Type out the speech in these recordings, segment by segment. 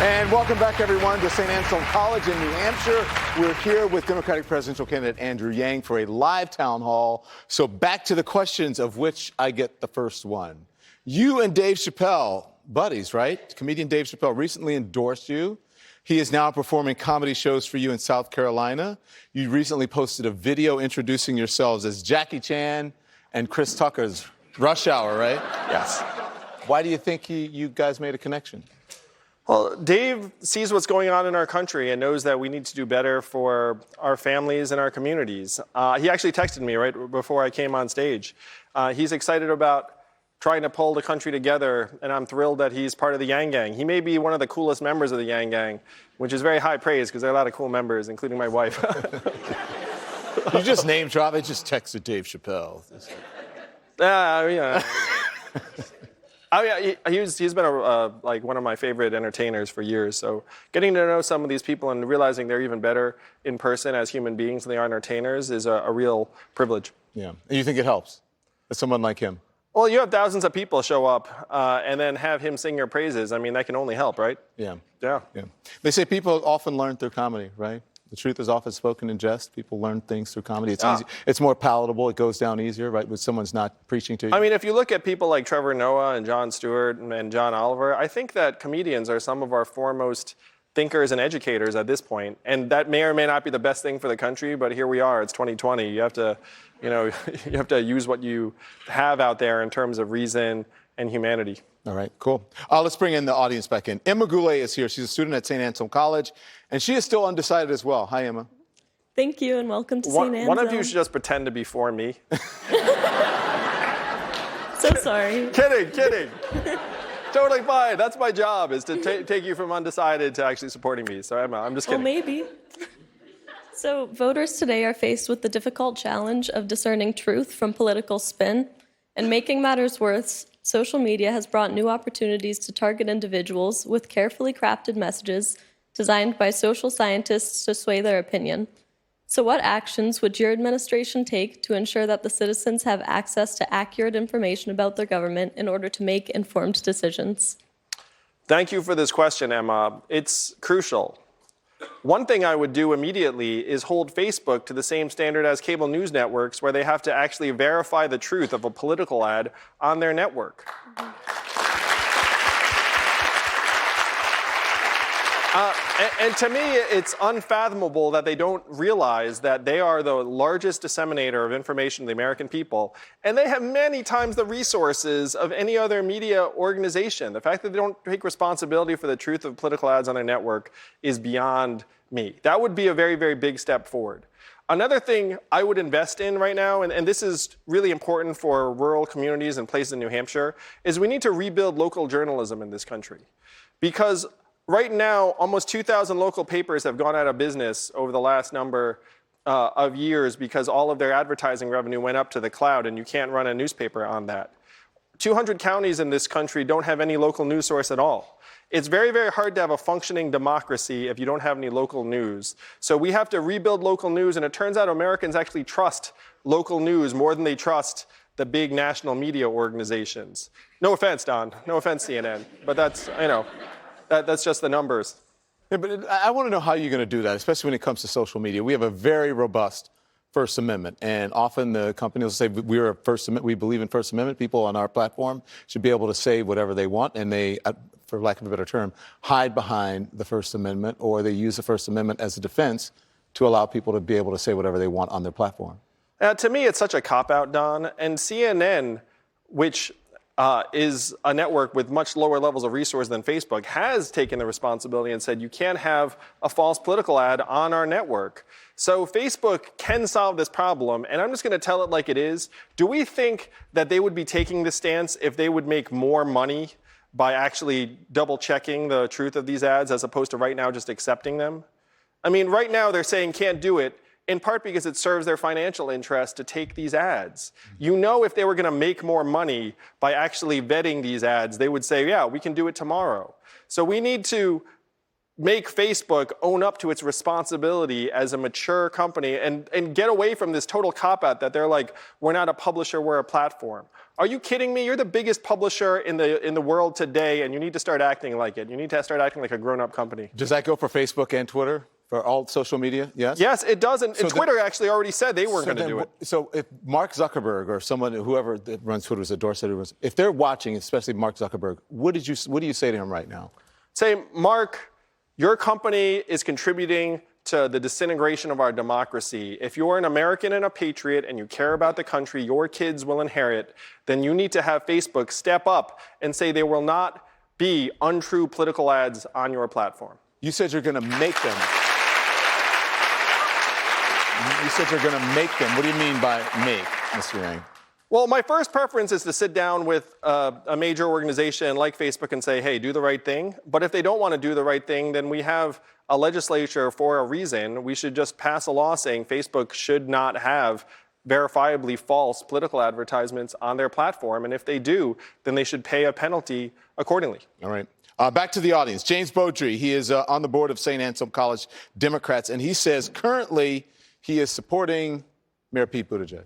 And welcome back, everyone, to St. Anselm College in New Hampshire. We're here with Democratic presidential candidate Andrew Yang for a live town hall. So back to the questions, of which I get the first one. You and Dave Chappelle, buddies, right? Comedian Dave Chappelle recently endorsed you. He is now performing comedy shows for you in South Carolina. You recently posted a video introducing yourselves as Jackie Chan and Chris Tucker's Rush Hour, right? Yes. Why do you think you guys made a connection? Well, Dave sees what's going on in our country and knows that we need to do better for our families and our communities. He actually texted me right before I came on stage. He's excited about trying to pull the country together, and I'm thrilled that he's part of the Yang Gang. He may be one of the coolest members of the Yang Gang, which is very high praise because there are a lot of cool members, including my wife. You just name drop. I just texted Dave Chappelle. Yeah. Oh yeah, he's been like one of my favorite entertainers for years. So getting to know some of these people and realizing they're even better in person as human beings than they are entertainers is a real privilege. Yeah, and you think it helps with someone like him? Well, you have thousands of people show up and then have him sing your praises. I mean, that can only help, right? Yeah. Yeah. They say people often learn through comedy, right? The truth is often spoken in jest. People learn things through comedy. It's easy. It's more palatable. It goes down easier, right, when someone's not preaching to you. I mean, if you look at people like Trevor Noah and Jon Stewart and John Oliver, I think that comedians are some of our foremost thinkers and educators at this point. And that may or may not be the best thing for the country, but here we are. It's 2020. You have to, you have to use what you have out there in terms of reason and humanity. All right, cool. Let's bring in the audience back in. Emma Goulet is here. She's a student at St. Anselm College, and she is still undecided as well. Hi, Emma. Thank you, and welcome to St. Anselm. One of you should just pretend to be for me. So sorry. Kidding. Totally fine. That's my job, is to take you from undecided to actually supporting me. So, Emma, I'm just kidding. Well, maybe. So voters today are faced with the difficult challenge of discerning truth from political spin. And making matters worse, social media has brought new opportunities to target individuals with carefully crafted messages designed by social scientists to sway their opinion. So what actions would your administration take to ensure that the citizens have access to accurate information about their government in order to make informed decisions? Thank you for this question, Emma. It's crucial. One thing I would do immediately is hold Facebook to the same standard as cable news networks, where they have to actually verify the truth of a political ad on their network. And to me, it's unfathomable that they don't realize that they are the largest disseminator of information to the American people, and they have many times the resources of any other media organization. The fact that they don't take responsibility for the truth of political ads on their network is beyond me. That would be a very, very big step forward. Another thing I would invest in right now, and this is really important for rural communities and places in New Hampshire, is we need to rebuild local journalism in this country. Because right now, almost 2,000 local papers have gone out of business over the last number of years because all of their advertising revenue went up to the cloud, and you can't run a newspaper on that. 200 counties in this country don't have any local news source at all. It's very, very hard to have a functioning democracy if you don't have any local news. So we have to rebuild local news, and it turns out Americans actually trust local news more than they trust the big national media organizations. No offense, Don. No offense, CNN. But that's, that's just the numbers. Yeah, but I want to know how you're going to do that, especially when it comes to social media. We have a very robust First Amendment, and often the companies will say we believe in First Amendment. People on our platform should be able to say whatever they want, and they, for lack of a better term, hide behind the First Amendment, or they use the First Amendment as a defense to allow people to be able to say whatever they want on their platform. To me, it's such a cop-out, Don. And CNN, which is a network with much lower levels of resource than Facebook, has taken the responsibility and said you can't have a false political ad on our network. So Facebook can solve this problem, and I'm just going to tell it like it is. Do we think that they would be taking this stance if they would make more money by actually double-checking the truth of these ads as opposed to right now just accepting them? I mean, right now they're saying can't do it, in part because it serves their financial interest to take these ads. You know, if they were going to make more money by actually vetting these ads, they would say, yeah, we can do it tomorrow. So we need to make Facebook own up to its responsibility as a mature company and get away from this total cop-out that they're like, we're not a publisher, we're a platform. Are you kidding me? You're the biggest publisher in the world today, and you need to start acting like it. You need to start acting like a grown-up company. Does that go for Facebook and Twitter? For all social media, yes? Yes, it does. And Twitter actually already said they weren't going to do it. So if Mark Zuckerberg or whoever that runs Twitter, is it Dorsett, if they're watching, especially Mark Zuckerberg, what do you say to him right now? Say, Mark, your company is contributing to the disintegration of our democracy. If you're an American and a patriot and you care about the country your kids will inherit, then you need to have Facebook step up and say there will not be untrue political ads on your platform. You said you're going to make them. You said you're going to make them. What do you mean by make, Mr. Yang? Well, my first preference is to sit down with a major organization like Facebook and say, hey, do the right thing. But if they don't want to do the right thing, then we have a legislature for a reason. We should just pass a law saying Facebook should not have verifiably false political advertisements on their platform. And if they do, then they should pay a penalty accordingly. All right. Back to the audience. James Beaudry, he is on the board of St. Anselm College Democrats, and he says currently he is supporting Mayor Pete Buttigieg.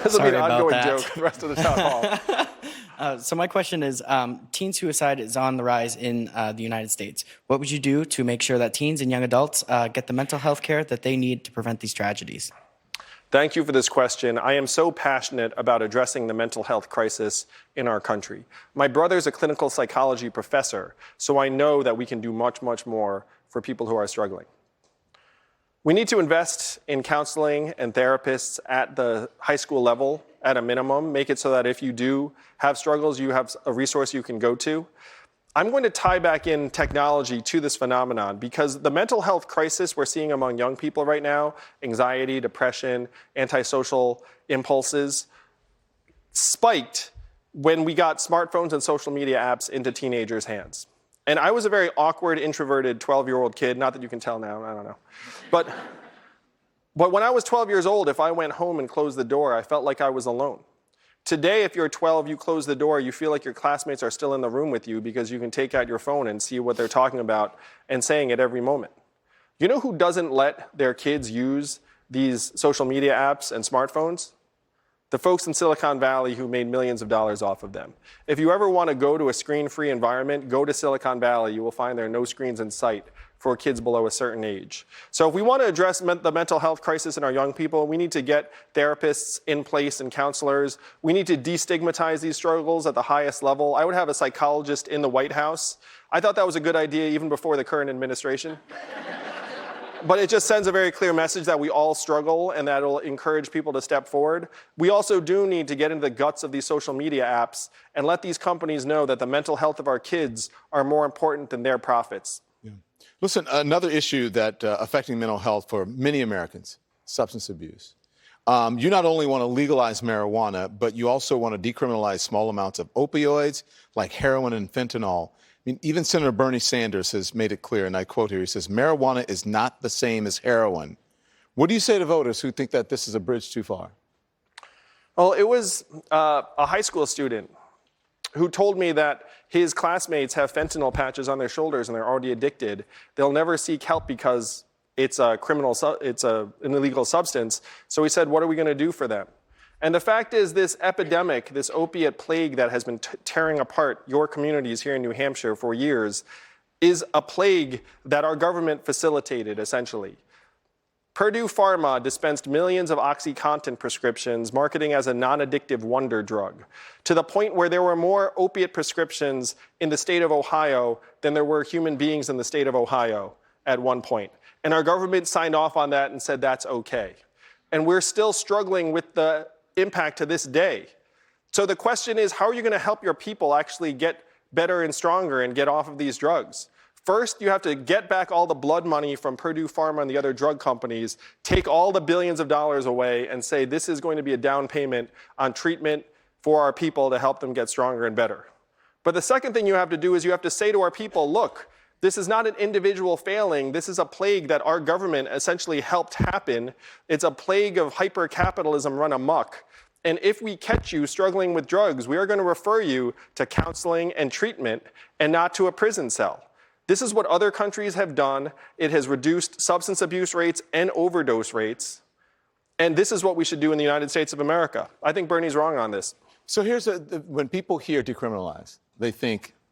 This will be an ongoing joke for the rest of the town hall. So my question is, teen suicide is on the rise in the United States. What would you do to make sure that teens and young adults get the mental health care that they need to prevent these tragedies? Thank you for this question. I am so passionate about addressing the mental health crisis in our country. My brother's a clinical psychology professor, so I know that we can do much, much more for people who are struggling. We need to invest in counseling and therapists at the high school level at a minimum, make it so that if you do have struggles, you have a resource you can go to. I'm going to tie back in technology to this phenomenon because the mental health crisis we're seeing among young people right now, anxiety, depression, antisocial impulses, spiked when we got smartphones and social media apps into teenagers' hands. And I was a very awkward, introverted 12-year-old kid. Not that you can tell now, I don't know. But when I was 12 years old, if I went home and closed the door, I felt like I was alone. Today, if you're 12, you close the door, you feel like your classmates are still in the room with you because you can take out your phone and see what they're talking about and saying at every moment. You know who doesn't let their kids use these social media apps and smartphones? The folks in Silicon Valley who made millions of dollars off of them. If you ever want to go to a screen-free environment, go to Silicon Valley. You will find there are no screens in sight for kids below a certain age. So if we want to address the mental health crisis in our young people, we need to get therapists in place and counselors. We need to destigmatize these struggles at the highest level. I would have a psychologist in the White House. I thought that was a good idea even before the current administration. But it just sends a very clear message that we all struggle and that it'll encourage people to step forward. We also do need to get into the guts of these social media apps and let these companies know that the mental health of our kids are more important than their profits. Yeah. Listen, another issue that affecting mental health for many Americans, substance abuse. You not only want to legalize marijuana, but you also want to decriminalize small amounts of opioids like heroin and fentanyl. I mean, even Senator Bernie Sanders has made it clear, and I quote here, he says, marijuana is not the same as heroin. What do you say to voters who think that this is a bridge too far? Well, it was a high school student who told me that his classmates have fentanyl patches on their shoulders and they're already addicted. They'll never seek help because it's an illegal substance. So he said, what are we going to do for them? And the fact is this epidemic, this opiate plague that has been tearing apart your communities here in New Hampshire for years, is a plague that our government facilitated, essentially. Purdue Pharma dispensed millions of OxyContin prescriptions, marketing as a non-addictive wonder drug, to the point where there were more opiate prescriptions in the state of Ohio than there were human beings in the state of Ohio at one point. And our government signed off on that and said that's okay. And we're still struggling with the impact to this day. So the question is, how are you going to help your people actually get better and stronger and get off of these drugs? First, you have to get back all the blood money from Purdue Pharma and the other drug companies, take all the billions of dollars away and say this is going to be a down payment on treatment for our people to help them get stronger and better. But the second thing you have to do is you have to say to our people, look, this is not an individual failing. This is a plague that our government essentially helped happen. It's a plague of hyper-capitalism run amok. And if we catch you struggling with drugs, we are going to refer you to counseling and treatment and not to a prison cell. This is what other countries have done. It has reduced substance abuse rates and overdose rates. And this is what we should do in the United States of America. I think Bernie's wrong on this. So when people hear decriminalize,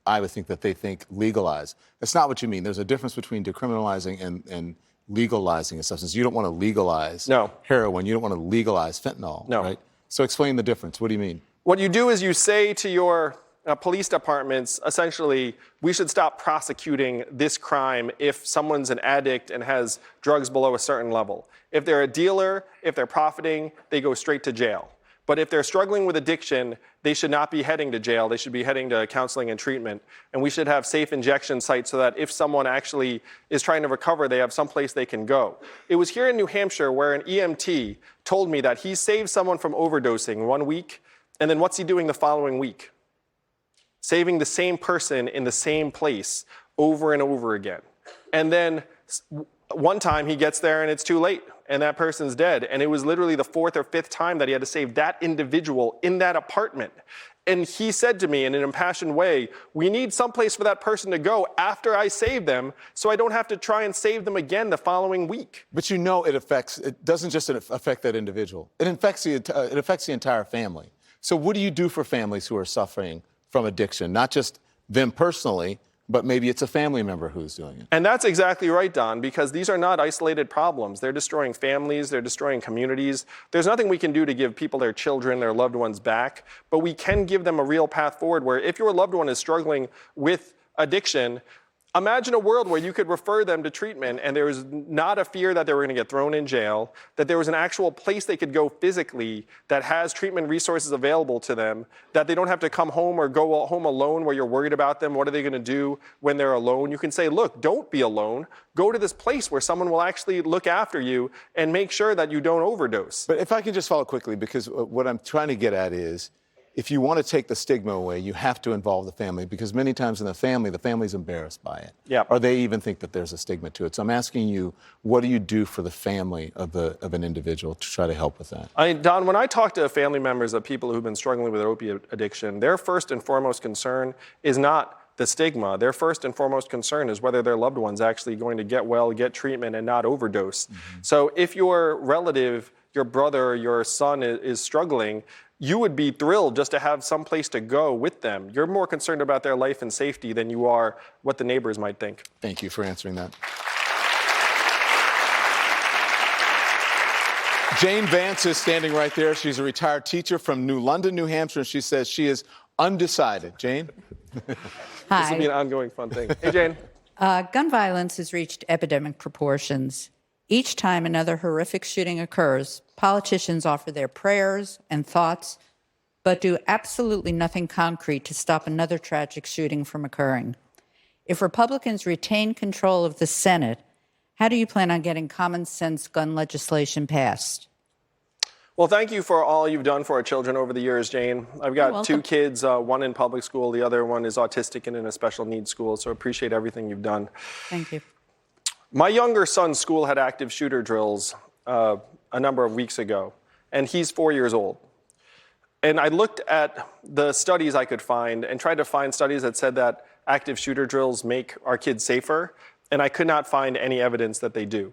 I would think that they think legalize. That's not what you mean. There's a difference between decriminalizing and legalizing a substance. You don't want to legalize heroin. You don't want to legalize fentanyl, right? So explain the difference. What do you mean? What you do is you say to your police departments, essentially, we should stop prosecuting this crime if someone's an addict and has drugs below a certain level. If they're a dealer, if they're profiting, they go straight to jail. But if they're struggling with addiction, they should not be heading to jail. They should be heading to counseling and treatment. And we should have safe injection sites so that if someone actually is trying to recover, they have someplace they can go. It was here in New Hampshire where an EMT told me that he saved someone from overdosing 1 week, and then what's he doing the following week? Saving the same person in the same place over and over again. And then one time he gets there and it's too late and that person's dead. And it was literally the 4th or 5th time that he had to save that individual in that apartment. And he said to me in an impassioned way, we need someplace for that person to go after I save them so I don't have to try and save them again the following week. But you know it doesn't just affect that individual. It affects the entire family. So what do you do for families who are suffering from addiction? Not just them personally, but maybe it's a family member who's doing it. And that's exactly right, Don, because these are not isolated problems. They're destroying families, they're destroying communities. There's nothing we can do to give people their children, their loved ones back, but we can give them a real path forward where if your loved one is struggling with addiction, imagine a world where you could refer them to treatment and there was not a fear that they were going to get thrown in jail, that there was an actual place they could go physically that has treatment resources available to them, that they don't have to come home or go home alone where you're worried about them. What are they going to do when they're alone? You can say, look, don't be alone. Go to this place where someone will actually look after you and make sure that you don't overdose. But if I can just follow quickly, because what I'm trying to get at is, if you want to take the stigma away, you have to involve the family, because many times in the family's embarrassed by it. Yep. Or they even think that there's a stigma to it. So I'm asking you, what do you do for the family of an individual to try to help with that? Don, when I talk to family members of people who've been struggling with opiate addiction, their first and foremost concern is not the stigma. Their first and foremost concern is whether their loved one's actually going to get well, get treatment, and not overdose. Mm-hmm. So if your relative, your brother, your son is struggling, you would be thrilled just to have some place to go with them. You're more concerned about their life and safety than you are what the neighbors might think. Thank you for answering that. Jane Vance is standing right there. She's a retired teacher from New London, New Hampshire, and she says she is undecided. Jane? Hi. This will be an ongoing fun thing. Hey, Jane. Gun violence has reached epidemic proportions. Each time another horrific shooting occurs, politicians offer their prayers and thoughts, but do absolutely nothing concrete to stop another tragic shooting from occurring. If Republicans retain control of the Senate, how do you plan on getting common sense gun legislation passed? Well, thank you for all you've done for our children over the years, Jane. I've got 2 kids, one in public school, the other one is autistic and in a special needs school, so appreciate everything you've done. Thank you. My younger son's school had active shooter drills a number of weeks ago, and he's 4 years old. And I looked at the studies I could find and tried to find studies that said that active shooter drills make our kids safer, and I could not find any evidence that they do.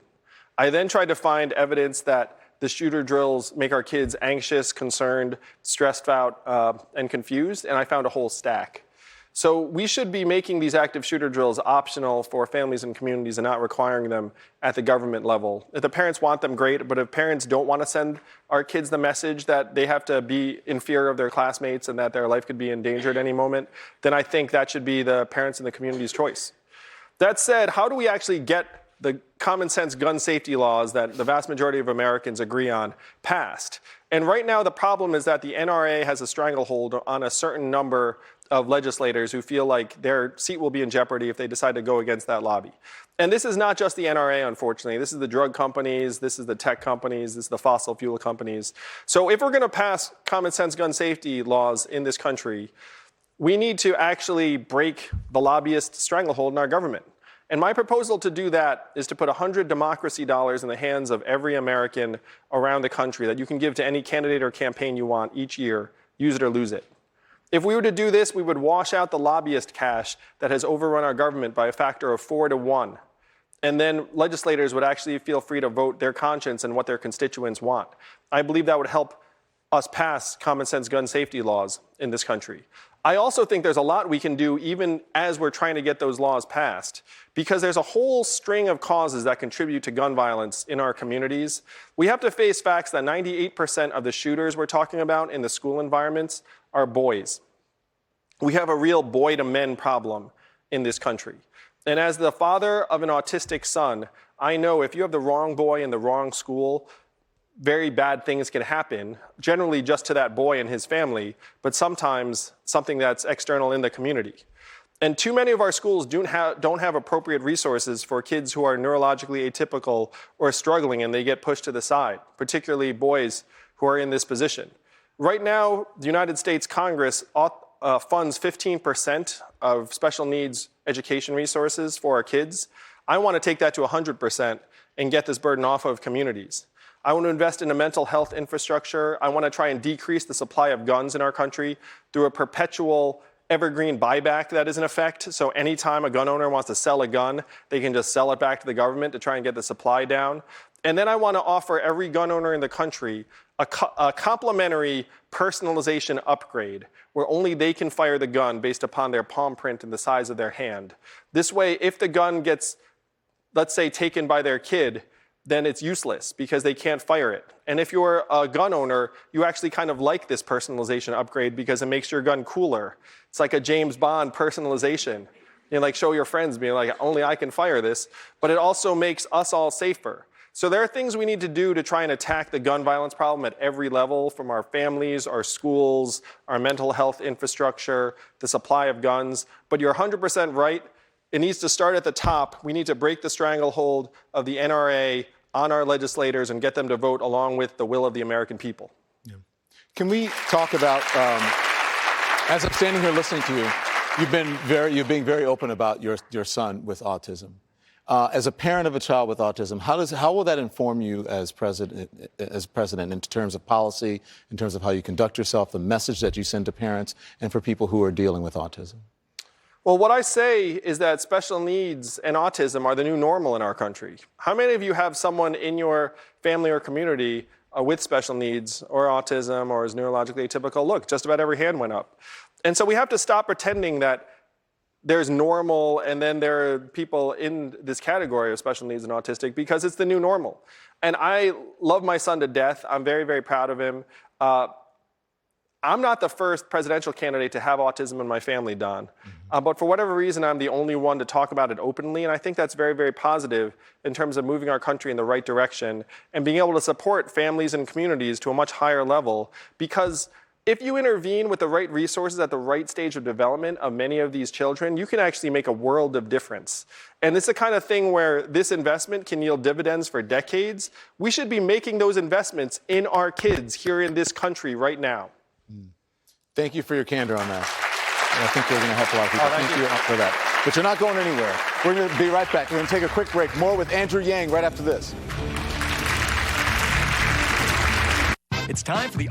I then tried to find evidence that the shooter drills make our kids anxious, concerned, stressed out, and confused, and I found a whole stack. So we should be making these active shooter drills optional for families and communities and not requiring them at the government level. If the parents want them, great, but if parents don't want to send our kids the message that they have to be in fear of their classmates and that their life could be in danger at any moment, then I think that should be the parents and the community's choice. That said, how do we actually get the common sense gun safety laws that the vast majority of Americans agree on passed? And right now the problem is that the NRA has a stranglehold on a certain number of legislators who feel like their seat will be in jeopardy if they decide to go against that lobby. And this is not just the NRA, unfortunately. This is the drug companies, this is the tech companies, this is the fossil fuel companies. So if we're going to pass common sense gun safety laws in this country, we need to actually break the lobbyist stranglehold in our government. And my proposal to do that is to put 100 democracy dollars in the hands of every American around the country that you can give to any candidate or campaign you want each year. Use it or lose it. If we were to do this, we would wash out the lobbyist cash that has overrun our government by a factor of 4 to 1. And then legislators would actually feel free to vote their conscience and what their constituents want. I believe that would help us pass common sense gun safety laws in this country. I also think there's a lot we can do even as we're trying to get those laws passed, because there's a whole string of causes that contribute to gun violence in our communities. We have to face facts that 98% of the shooters we're talking about in the school environments are boys. We have a real boy to men problem in this country. And as the father of an autistic son, I know if you have the wrong boy in the wrong school, very bad things can happen, generally just to that boy and his family, but sometimes something that's external in the community. And too many of our schools don't have appropriate resources for kids who are neurologically atypical or struggling, and they get pushed to the side, particularly boys who are in this position. Right now, the United States Congress funds 15% of special needs education resources for our kids. I want to take that to 100% and get this burden off of communities. I want to invest in a mental health infrastructure. I want to try and decrease the supply of guns in our country through a perpetual evergreen buyback that is in effect. So anytime a gun owner wants to sell a gun, they can just sell it back to the government to try and get the supply down. And then I want to offer every gun owner in the country a complimentary personalization upgrade where only they can fire the gun based upon their palm print and the size of their hand. This way, if the gun gets, let's say, taken by their kid, then it's useless because they can't fire it. And if you're a gun owner, you actually kind of like this personalization upgrade because it makes your gun cooler. It's like a James Bond personalization. You like show your friends being like, only I can fire this, but it also makes us all safer. So there are things we need to do to try and attack the gun violence problem at every level, from our families, our schools, our mental health infrastructure, the supply of guns. But you're 100% right. It needs to start at the top. We need to break the stranglehold of the NRA on our legislators and get them to vote along with the will of the American people. Yeah. Can we talk about, as I'm standing here listening to you, you're being very open about your son with autism. As a parent of a child with autism, how will that inform you as president in terms of policy, in terms of how you conduct yourself, the message that you send to parents and for people who are dealing with autism? Well, what I say is that special needs and autism are the new normal in our country. How many of you have someone in your family or community with special needs or autism or is neurologically atypical? Look, just about every hand went up. And so we have to stop pretending that there's normal and then there are people in this category of special needs and autistic, because it's the new normal. And I love my son to death. I'm very, very proud of him. I'm not the first presidential candidate to have autism in my family, Don. But for whatever reason, I'm the only one to talk about it openly. And I think that's very, very positive in terms of moving our country in the right direction and being able to support families and communities to a much higher level. Because if you intervene with the right resources at the right stage of development of many of these children, you can actually make a world of difference. And it's the kind of thing where this investment can yield dividends for decades. We should be making those investments in our kids here in this country right now. Thank you for your candor on that. I think we're going to help a lot of people. Thank you for that. But you're not going anywhere. We're going to be right back. We're going to take a quick break. More with Andrew Yang right after this. It's time for the